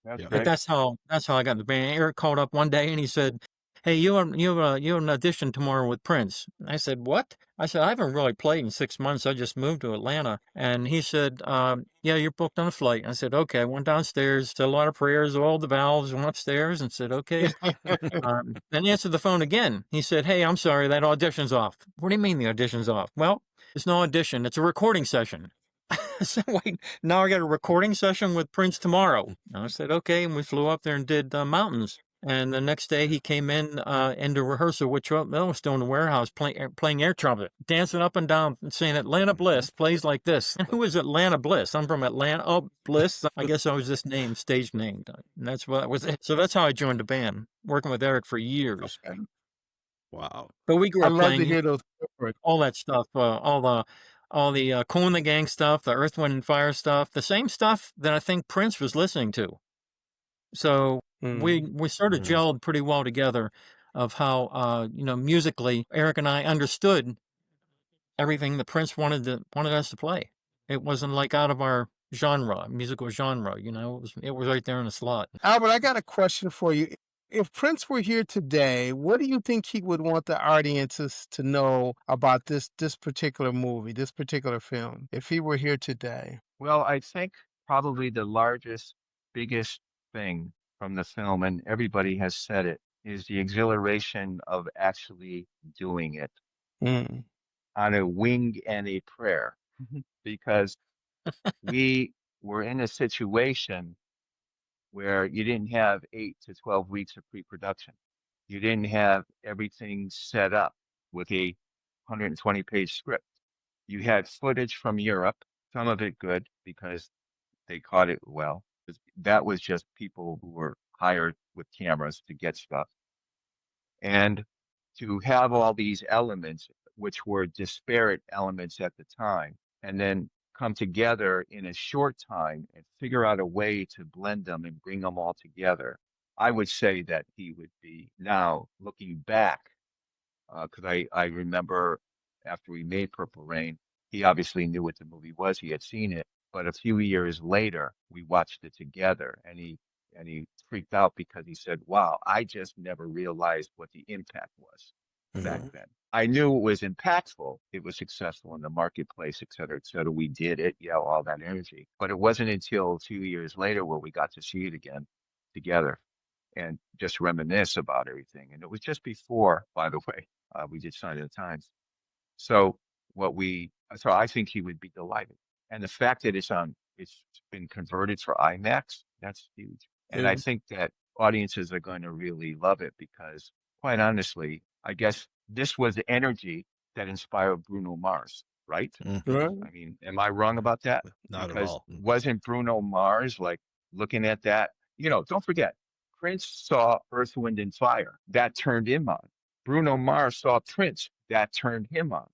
That's Yeah. But great. that's how I got in the band. Eric called up one day and he said, hey, you have an audition tomorrow with Prince. I said, what? I said, I haven't really played in 6 months. I just moved to Atlanta. And he said, yeah, you're booked on a flight. I said, okay. I went downstairs, said a lot of prayers, oiled the valves, went upstairs and said, okay. Then he answered the phone again. He said, hey, I'm sorry, that audition's off. What do you mean the audition's off? Well, it's no audition. It's a recording session. I said, wait, now I got a recording session with Prince tomorrow. And I said, okay. And we flew up there and did Mountains. And the next day he came into rehearsal, which I was still in the warehouse playing air trumpet, dancing up and down and saying Atlanta Bliss plays like this. And who is Atlanta Bliss? I'm from Atlanta. Oh, Bliss. I guess I was just stage named. And that's what was it. So that's how I joined the band, working with Eric for years. Okay. Wow. But we grew I up love to playing hear those stories. all that stuff, all the Kool and the Gang stuff, the Earth, Wind and Fire stuff, the same stuff that I think Prince was listening to. So we sort of gelled pretty well together of how musically Eric and I understood everything that Prince wanted us to play. It wasn't like out of our musical genre, it was right there in the slot. Albert, I got a question for you. If Prince were here today, what do you think he would want the audiences to know about this particular movie, this particular film, if he were here today? Well, I think probably the largest, biggest thing from the film, and everybody has said it, is the exhilaration of actually doing it Mm. on a wing and a prayer. Because we were in a situation where you didn't have 8 to 12 weeks of pre-production. You didn't have everything set up with a 120-page script. You had footage from Europe, some of it good because they caught it well. That was just people who were hired with cameras to get stuff. And to have all these elements, which were disparate elements at the time, and then come together in a short time and figure out a way to blend them and bring them all together, I would say that he would be now looking back, because I remember after we made Purple Rain, he obviously knew what the movie was. He had seen it, but a few years later, we watched it together, and he freaked out because he said, "Wow, I just never realized what the impact was back Mhm. then. I knew it was impactful, it was successful in the marketplace, et cetera, et cetera. We did it, yeah, all that energy, but it wasn't until a few years later where we got to see it again together and just reminisce about everything. And it was just before, by the way, we did Sign of the Times. So so I think he would be delighted. And the fact that it's been converted for IMAX, that's huge. And I Yeah. think that audiences are going to really love it because, quite honestly, I guess this was the energy that inspired Bruno Mars, right? Mhm. Right. I mean, am I wrong about that? Not at Because all. wasn't Bruno Mars like looking at that? Don't forget, Prince saw Earth, Wind, and Fire. That turned him on. Bruno Mars saw Prince. That turned him on.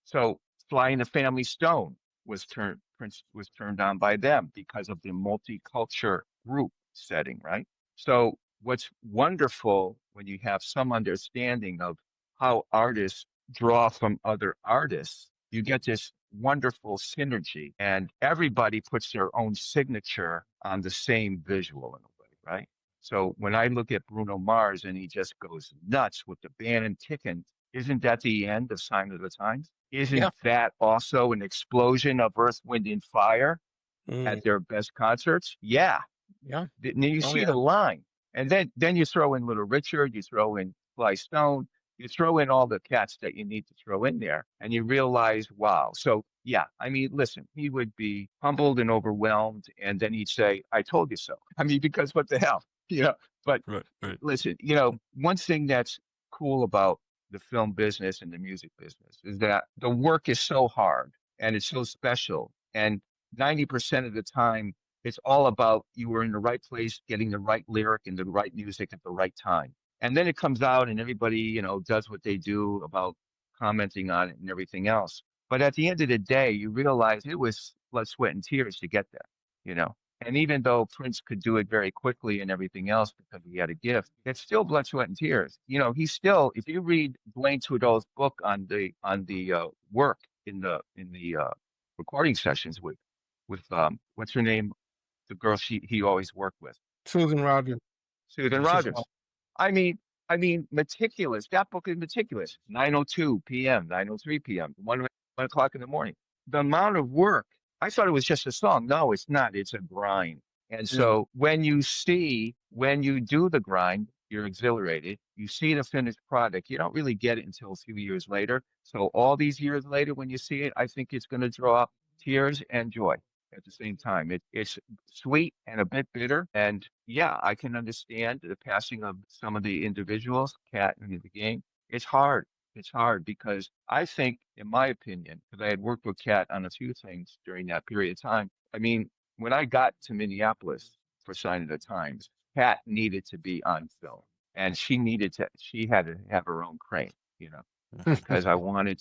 So Flying the Family Stone Prince was turned on by them because of the multicultural group setting, right? So what's wonderful when you have some understanding of how artists draw from other artists, you get this wonderful synergy and everybody puts their own signature on the same visual in a way, right? So when I look at Bruno Mars and he just goes nuts with the band and kicking, isn't that the end of Sign of the Times? Yeah. Isn't that also an explosion of Earth, Wind, and Fire Mm. at their best concerts? Yeah. Yeah. And you Oh, see yeah. the line. And then you throw in Little Richard, you throw in Sly Stone, you throw in all the cats that you need to throw in there, and you realize, wow. So yeah, I mean, listen, he would be humbled and overwhelmed, and then he'd say, I told you so. I mean, because what the hell? You know, but Right, right. listen, one thing that's cool about the film business and the music business is that the work is so hard and it's so special. And 90% of the time, it's all about you were in the right place, getting the right lyric and the right music at the right time. And then it comes out and everybody, does what they do about commenting on it and everything else. But at the end of the day, you realize it was blood, sweat, and tears to get there, you know. And even though Prince could do it very quickly and everything else because he had a gift, it's still blood, sweat, and tears. He's still. If you read Blaine Trudeau's book on the work in the recording sessions with what's her name, the girl he always worked with, Susan Rogers. Susan She's Rogers. I mean, meticulous. That book is meticulous. 9:02 p.m., 9:03 p.m., 1 o'clock in the morning. The amount of work. I thought it was just a song. No, it's not. It's a grind. And mm, so when you do the grind, you're exhilarated. You see the finished product. You don't really get it until a few years later. So all these years later, when you see it, I think it's going to draw tears and joy at the same time. It's sweet and a bit bitter. And yeah, I can understand the passing of some of the individuals, Cat in the game. It's hard. It's hard because I think, in my opinion, because I had worked with Cat on a few things during that period of time. I mean, when I got to Minneapolis for Sign of the Times, Cat needed to be on film. And she had to have her own crane, you know, because I wanted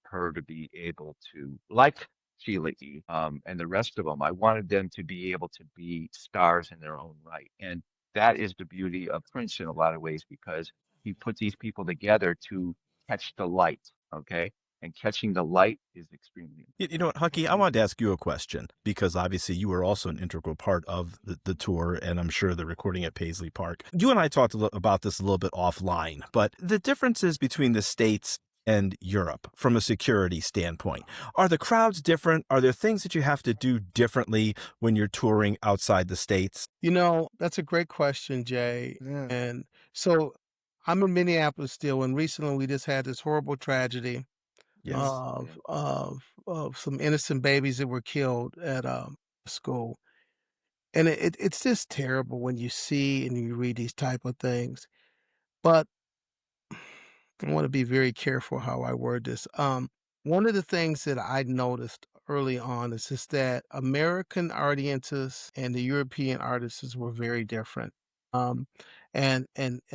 her to be able to, like Sheila E. And the rest of them. I wanted them to be able to be stars in their own right. And that is the beauty of Prince in a lot of ways because he put these people together to catch the light. Okay. And catching the light is extremely You know what, Hucky, I wanted to ask you a question because obviously you were also an integral part of the tour and I'm sure the recording at Paisley Park. You and I talked about this a little bit offline, but the differences between the States and Europe from a security standpoint, are the crowds different? Are there things that you have to do differently when you're touring outside the States? That's a great question, Jay. Yeah. And so I'm in Minneapolis still, and recently we just had this horrible tragedy Yes. Yeah. of some innocent babies that were killed at a school. And it's just terrible when you see and you read these type of things. But I want to be very careful how I word this. One of the things that I noticed early on is just that American audiences and the European artists were very different. Um, and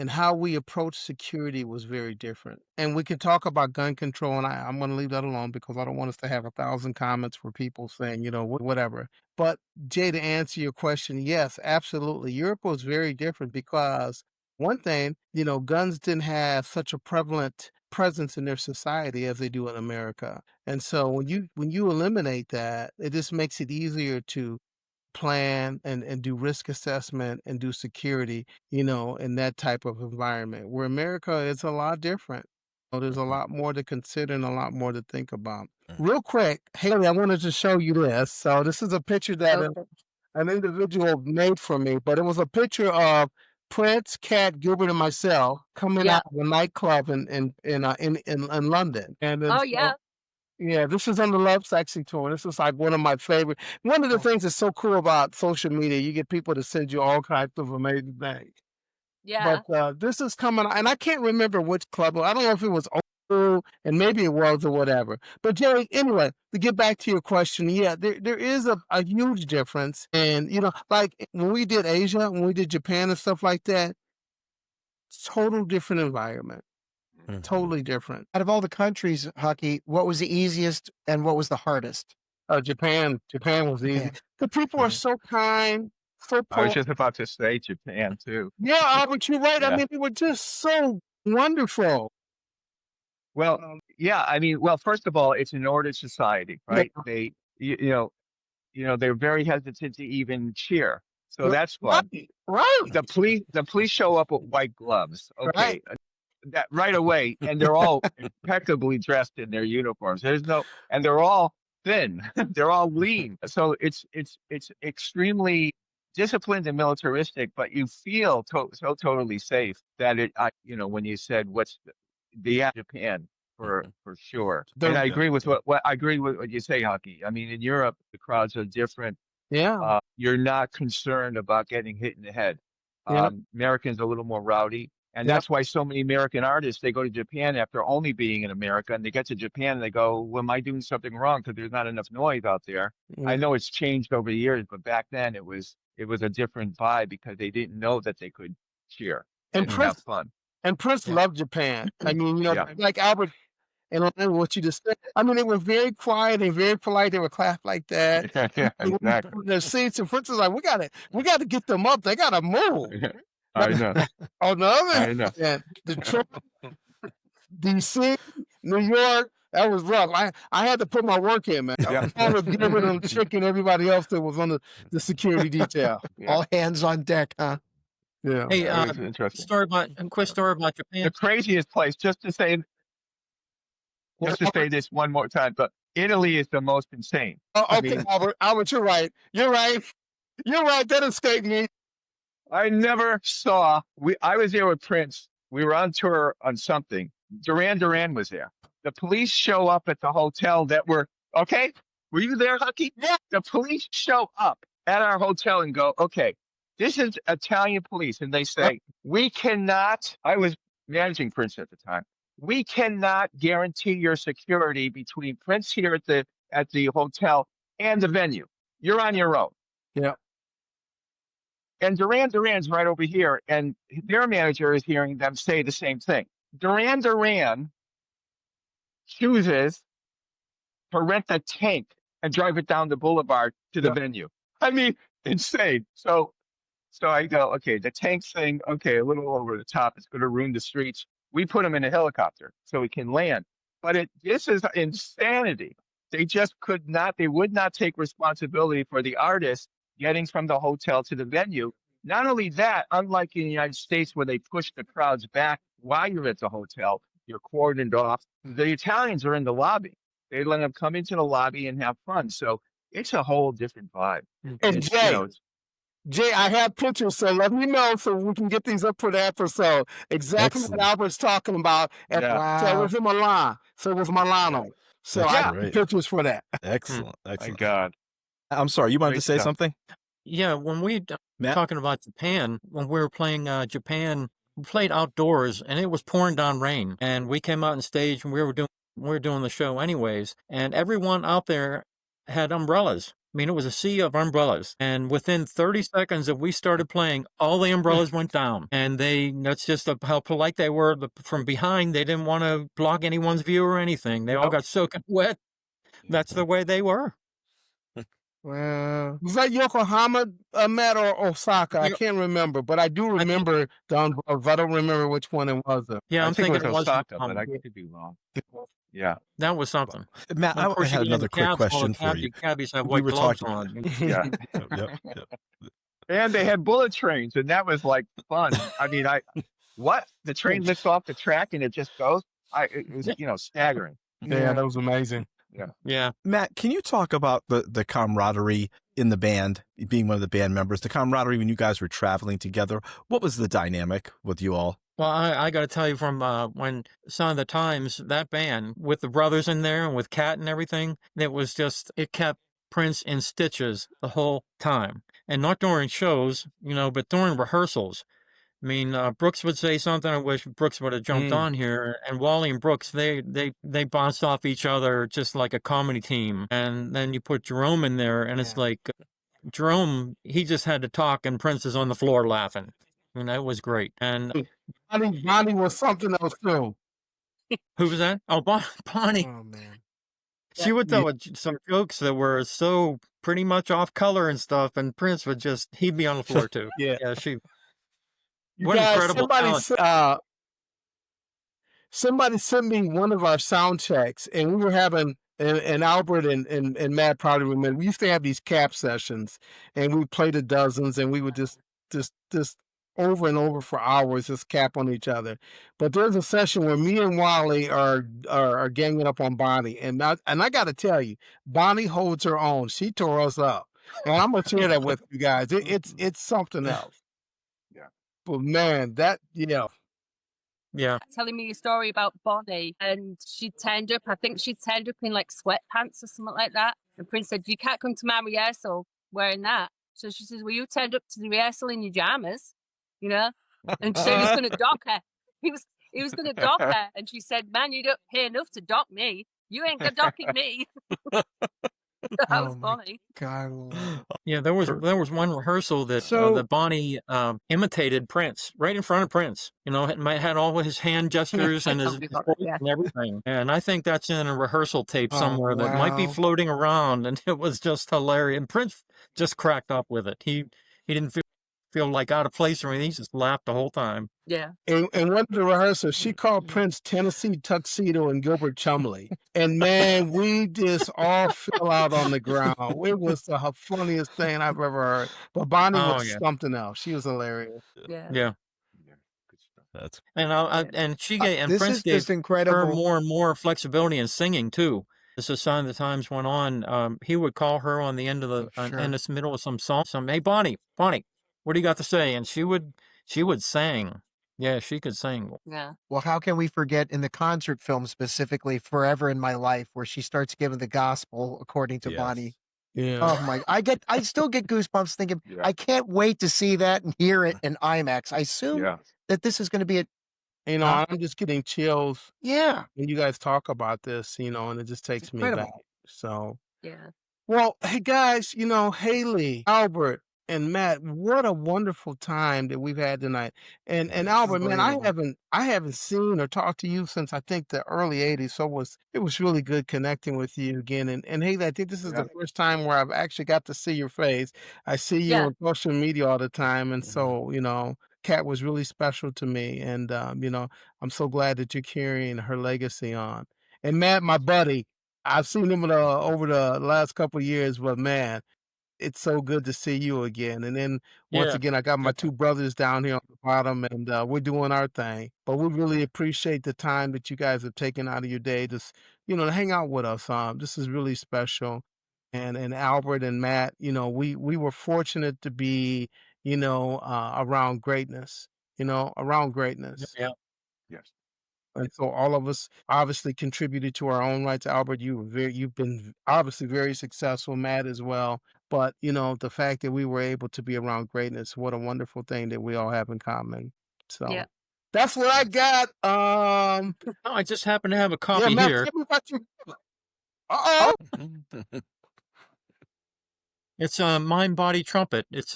how we approach security was very different. And we can talk about gun control, and I'm going to leave that alone because I don't want us to have 1,000 comments where people saying, whatever. But Jay, to answer your question, yes, absolutely. Europe was very different because one thing, guns didn't have such a prevalent presence in their society as they do in America. And so when you eliminate that, it just makes it easier to plan and do risk assessment and do security, in that type of environment. Where America is a lot different. There's a lot more to consider and a lot more to think about. Real quick, Hayley, I wanted to show you this. So this is a picture that an individual made for me, but it was a picture of Prince, Cat, Gilbert, and myself coming out of a nightclub in London. And then, Oh, yeah. yeah, this is on the Love Sexy tour. This is like one of my favorite. One of the things that's so cool about social media, you get people to send you all kinds of amazing things. Yeah. But this is coming, and I can't remember which club. I don't know if it was old and maybe it was or whatever. But Jerry, anyway, to get back to your question, yeah, there is a huge difference. And, like when we did Asia, when we did Japan and stuff like that, total different environment. Totally different. Out of all the countries, Hucky, what was the easiest and what was the hardest? Japan was easy. The people are so kind, so I was just about to say Japan too. Yeah, Albert, you're right. Yeah. I mean, they were just so wonderful. Well, yeah, I mean, first of all, it's an ordered society, right? They, they're very hesitant to even cheer. So that's fun. Right. The police show up with white gloves. Okay. That right away, and they're all impeccably dressed in their uniforms. And they're all thin. They're all lean. So it's extremely disciplined and militaristic, but you feel so totally safe that when you said what's the Japan for sure. And I agree with what you say, Hucky. I mean, in Europe, the crowds are different. Yeah. You're not concerned about getting hit in the head. Americans are a little more rowdy. And that's why so many American artists, they go to Japan after only being in America, and they get to Japan and they go, well, am I doing something wrong? Because there's not enough noise out there. I know it's changed over the years, but back then it was a different vibe because they didn't know that they could cheer and have fun. And Prince loved Japan. I mean, like Albert and what you just said. I mean, they were very quiet and very polite. They would clap like that. Yeah, exactly. Their seats, and Prince was like, we gotta get them up. They gotta move. I know. On the other I know. hand, Detroit, DC, New York, that was rough. I had to put my work in, man. I was giving them chicken everybody else that was on the security detail. All hands on deck, huh? Yeah. Hey, Interesting. quick story about Japan. The craziest place, just to say this one more time, but Italy is the most insane. Okay, Albert, you're right. You're right. That escaped me. I never saw. I was there with Prince. We were on tour on something. Duran was there. The police show up at the hotel that were okay. Were you there, Hucky? Yeah. The police show up at our hotel and go, okay, this is Italian police, and they say we cannot. I was managing Prince at the time. We cannot guarantee your security between Prince here at the hotel and the venue. You're on your own. Yeah. And Duran's right over here, and their manager is hearing them say the same thing. Duran chooses to rent a tank and drive it down the boulevard to the venue. I mean, insane. So I go, okay, the tank thing, okay, a little over the top. It's going to ruin the streets. We put him in a helicopter so he can land. But this is insanity. They just could not. They would not take responsibility for the artist getting from the hotel to the venue. Not only that, unlike in the United States where they push the crowds back while you're at the hotel, you're cordoned off. The Italians are in the lobby. They let them come into the lobby and have fun. So it's a whole different vibe. And Jay, I have pictures, so let me know so we can get these up for the episode. Exactly what Albert's talking about. So it was in Milan. So it was Milano. So I have pictures for that. Excellent. My God. I'm sorry, you wanted to say something? Yeah, when Matt? talking about Japan, when we were playing Japan, we played outdoors and it was pouring down rain. And we came out on stage and we were doing the show anyways, and everyone out there had umbrellas. I mean, it was a sea of umbrellas. And within 30 seconds that we started playing, all the umbrellas went down. And that's just how polite they were. From behind, they didn't want to block anyone's view or anything. They all got soaking wet. That's the way they were. Well, Was that Yokohama, Matt, or Osaka? I can't remember, but I do remember the umbrellas. I don't remember which one it was. Yeah, I I'm think thinking it was Osaka, Yokohama. but I could be wrong. Yeah. That was something. Matt, And of I course, you had get in another the quick cabs, all question the for you. cabbies have We white were gloves talking. on. Yeah. Yep. And they had bullet trains, and that was like fun. I mean, what? The train lifts off the track and it just goes? It was, staggering. Yeah, that was amazing. Yeah. Yeah. Matt, can you talk about the camaraderie in the band, being one of the band members, the camaraderie when you guys were traveling together? What was the dynamic with you all? Well, I got to tell you, from when Sign of the Times, that band with the brothers in there and with Cat and everything, it kept Prince in stitches the whole time. And not during shows, but during rehearsals. I mean, Brooks would say something. I wish Brooks would have jumped on here. And Wally and Brooks, they bounced off each other just like a comedy team. And then you put Jerome in there, and it's like Jerome, he just had to talk, and Prince is on the floor laughing. And that was great. And Bonnie was something else too. who was that? Oh, Bonnie. oh man. She would tell some jokes that were so pretty much off color and stuff, and Prince he'd be on the floor too. Yeah. What incredible talent. Somebody sent me one of our sound checks, and we were having, and Albert and Matt probably remember, we used to have these cap sessions, and we played the dozens, and we would just over and over for hours, just cap on each other. But there's a session where me and Wally are ganging up on Bonnie, and I got to tell you, Bonnie holds her own. She tore us up, and I'm gonna share that with you guys. It's something else. Yeah. But man, Yeah. Telling me a story about Bonnie, and she turned up. I think she turned up in like sweatpants or something like that. And Prince said, "You can't come to my rehearsal wearing that." So she says, "Well, you turned up to the rehearsal in your pajamas, And so he was going to dock her. He was going to dock her, and she said, "Man, you don't pay enough to dock me. You ain't docking me." That was funny. God. Yeah, there was one rehearsal that that Bonnie imitated Prince right in front of Prince. Had all his hand gestures and his and everything. And I think that's in a rehearsal tape somewhere that might be floating around. And it was just hilarious. And Prince just cracked up with it. He didn't feel like out of place or anything. He just laughed the whole time. Yeah. And one of the rehearsals, she called Prince Tennessee Tuxedo and Gilbert Chumley. And man, we just all fell out on the ground. It was the funniest thing I've ever heard. But Bonnie was something else. She was hilarious. Yeah. Good stuff. And she gave, and This Prince is gave just incredible. her more and more flexibility in singing too. As the Sign of the Times went on, he would call her on the end of the in the middle of some song. Hey, Bonnie, what do you got to say? And she would sing. Yeah, she could sing. Yeah. Well, how can we forget in the concert film specifically, Forever in My Life, where she starts giving the gospel according to Bonnie. Yeah. Oh my! I still get goosebumps thinking. I can't wait to see that and hear it in IMAX. I assume that this is going to be a. I'm just getting chills. Yeah. When you guys talk about this, and it just takes me back. So. Yeah. Well, hey guys, Hayley, Albert, and Matt, what a wonderful time that we've had tonight. And Albert, man, I haven't seen or talked to you since I think the early '80s. So it was really good connecting with you again. And Hayley, I think this is the first time where I've actually got to see your face. I see you on social media all the time, and so Kat was really special to me. And I'm so glad that you're carrying her legacy on. And Matt, my buddy, I've seen him over the last couple of years, but man, it's so good to see you again. And then once again, I got my two brothers down here on the bottom, and we're doing our thing. But we really appreciate the time that you guys have taken out of your day to hang out with us. This is really special. And Albert and Matt, we were fortunate to be, around greatness. Around greatness. Yeah. Yes. And so all of us obviously contributed to our own rights. Albert, you've been obviously very successful, Matt as well. But, you know, the fact that we were able to be around greatness, what a wonderful thing that we all have in common. So Yeah. that's what I got. Oh, I just happen to have a Yeah, copy Matt, here. tell me what you. Uh-oh. It's a Mind Body Trumpet. It's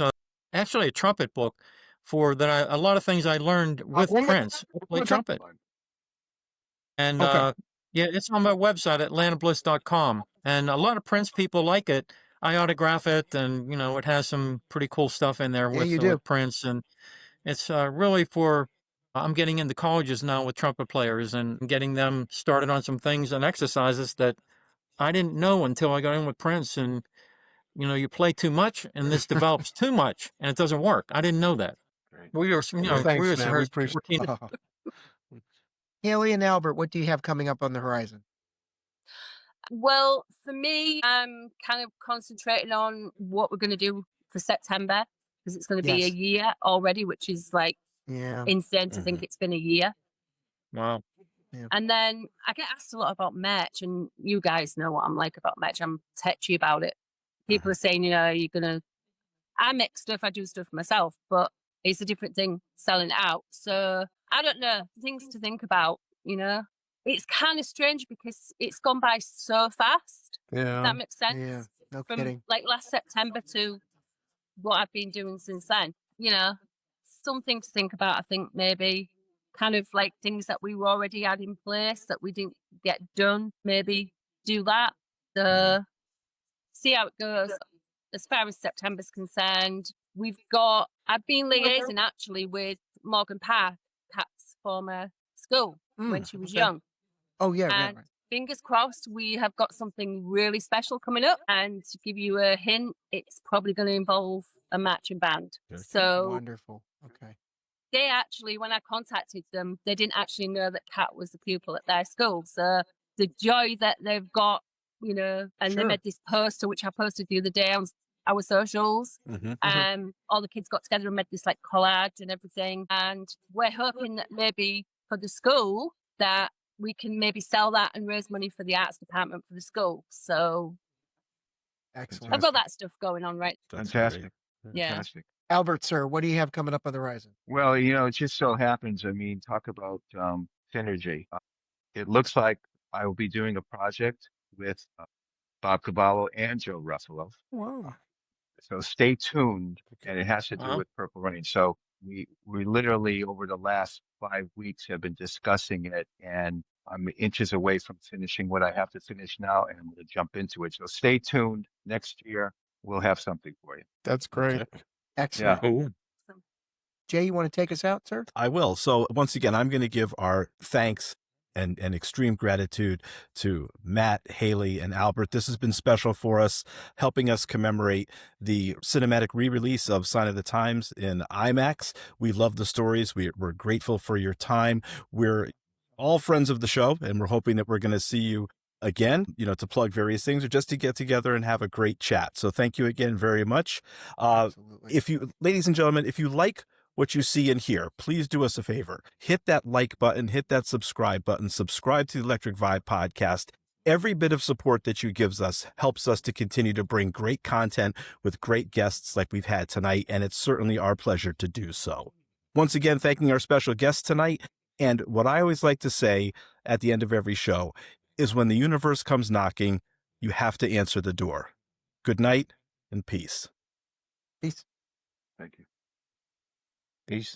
actually a trumpet book for that. A lot of things I learned with One more Prince time. to play trumpet. And Okay. yeah, it's on my website, atlantabliss.com. And a lot of Prince people like it. I autograph it, and you know, it has some pretty cool stuff in there Yeah, you do. with Prince, and it's really for. I'm getting into colleges now with trumpet players and getting them started on some things and exercises that I didn't know until I got in with Prince. And you know, you play too much, and this develops too much, and it doesn't work. I didn't know that. Great. We were, you know, we Thanks, were man. We appreciate working. Haley and Albert, what do you have coming up on the horizon? Well, for me, I'm kind of concentrating on what we're going to do for September because it's going to be a Yes. year already, which is like Yeah. insane to think it's been a year. Wow. And then I get asked a lot about merch, and you guys know what I'm like about merch. I'm touchy about it. People are saying, you know, I make stuff, I do stuff myself, but it's a different thing selling it out. So I don't know, things to think about, you know. It's kind of strange because it's gone by so fast. Yeah. That makes sense. Yeah. No From kidding. like last September to what I've been doing since then, you know, something to think about. I think maybe kind of like things that we already had in place that we didn't get done, maybe do that. So see how it goes. As far as September's concerned, I've been liaising actually with Morgan Park, Kat's former school, when she was okay. young. Oh, yeah, And right. fingers crossed, we have got something really special coming up. And to give you a hint, it's probably going to involve a marching band. Okay. So Wonderful. Okay. they actually, when I contacted them, they didn't actually know that Kat was a pupil at their school. So the joy that they've got, you know, and they Sure. made this poster, which I posted the other day on our socials. All the kids got together and made this like collage and everything. And we're hoping that maybe for the school that we can maybe sell that and raise money for the arts department for the school. So Excellent. I've got that stuff going on, right? That's Fantastic. great. Yeah. Fantastic. Albert, sir, what do you have coming up on the horizon? Well, you know, it just so happens, I mean, talk about synergy. It looks like I will be doing a project with Bob Cavallo and Joe Russell. Wow. So stay tuned, and it has to do Wow. with Purple Rain. So we literally over the last 5 weeks have been discussing it, and I'm inches away from finishing what I have to finish now, and I'm going to jump into it. So stay tuned. Next year we'll have something for you. That's great. Okay. Excellent. Cool. Jay, you want to take us out, sir? I will. So once again, I'm going to give our thanks and extreme gratitude to Matt, Haley, and Albert. This has been special for us, helping us commemorate the cinematic re-release of Sign of the Times in IMAX. We love the stories. We're grateful for your time. We're all friends of the show, and we're hoping that we're going to see you again, you know, to plug various things or just to get together and have a great chat. So thank you again very much. Absolutely. If you, ladies and gentlemen, if you like what you see and hear, please do us a favor. Hit that like button, hit that subscribe button, subscribe to the Electric Vibe podcast. Every bit of support that you gives us helps us to continue to bring great content with great guests like we've had tonight, and it's certainly our pleasure to do so. Once again, thanking our special guests tonight. And what I always like to say at the end of every show is when the universe comes knocking, you have to answer the door. Good night and peace. Peace. Thank you. Peace.